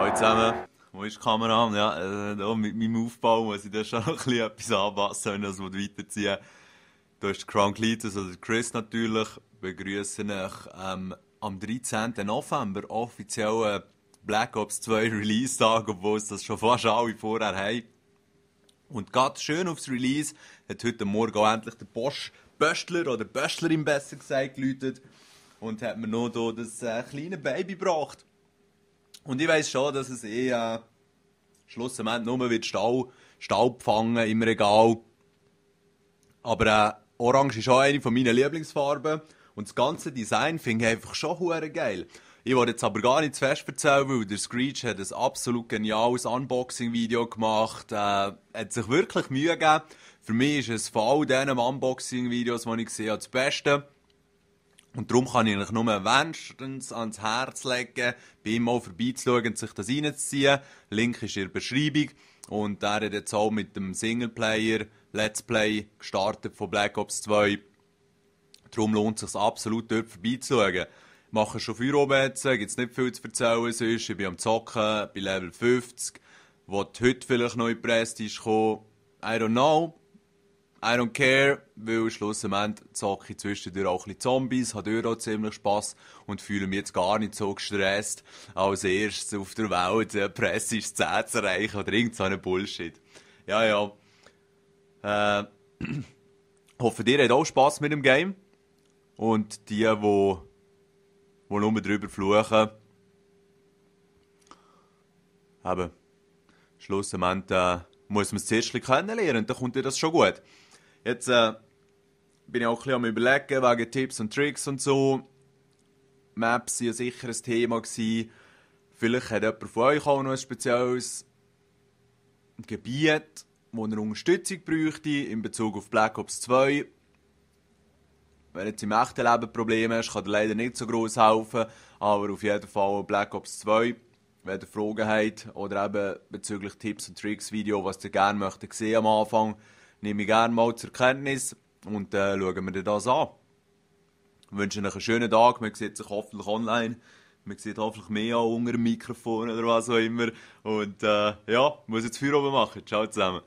Hallo zusammen, wo ist die Kamera? Ja, da mit meinem Aufbau muss ich da schon noch ein bisschen etwas anpassen, wenn ich das weiterziehen. Da ist Crown Cletus, also Chris natürlich. Begrüße euch am 13. November offiziell Black Ops 2 Release-Tag, obwohl es das schon fast alle vorher haben. Und ganz schön aufs Release hat heute Morgen auch endlich der Böstler oder Böstlerin besser gesagt geläutet und hat mir noch hier das kleine Baby gebracht. Und ich weiss schon, dass es schlussendlich nur wird Staub fangen im Regal. Aber Orange ist auch eine meiner Lieblingsfarben. Und das ganze Design finde ich einfach schon hure geil. Ich wollte jetzt aber gar nicht zu fest erzählen, weil der Screech hat ein absolut geniales Unboxing-Video gemacht. Hat sich wirklich Mühe gegeben. Für mich ist es von all diesen Unboxing-Videos, die ich gesehen habe, das Beste. Und darum kann ich eigentlich nur wärmstens ans Herz legen, bei ihm mal vorbeizuschauen und sich das reinzuziehen. Link ist in der Beschreibung. Und er hat jetzt auch mit dem Singleplayer Let's Play gestartet von Black Ops 2. Darum lohnt es sich absolut, dort vorbeizuschauen. Ich mache schon Feierabend jetzt, gibt es nicht viel zu erzählen sonst. Ich bin am Zocken, bei Level 50. Wollte heute vielleicht noch in die Prestige kommen. I don't know. I don't care, weil schlussendlich zocke ich zwischendurch auch ein bisschen Zombies, habe dort auch ziemlich Spass und fühle mich jetzt gar nicht so gestresst, als erstes auf der Welt Prestige 10 zu erreichen oder irgend so einen Bullshit. Ja. Hoffe, ihr habt auch Spass mit dem Game. Und die nur drüber fluchen, eben, schlussendlich muss man es zuerst kennenlernen und dann kommt dir das schon gut. Jetzt bin ich auch ein bisschen am Überlegen, wegen Tipps und Tricks und so. Maps waren sicher ein Thema gewesen. Vielleicht hat jemand von euch auch noch ein spezielles Gebiet, wo er Unterstützung bräuchte in Bezug auf Black Ops 2. Wenn du jetzt im echten Leben Probleme hast, kann dir leider nicht so gross helfen, aber auf jeden Fall Black Ops 2. Wenn ihr Fragen habt oder eben bezüglich Tipps und Tricks Video, was ihr gerne möchtet sehen am Anfang, nehme ich gerne mal zur Kenntnis und schauen wir dir das an. Ich wünsche euch einen schönen Tag, man sieht sich hoffentlich online, man sieht hoffentlich mehr auch unter dem Mikrofon oder was auch immer und muss jetzt Feierabend machen. Ciao zusammen.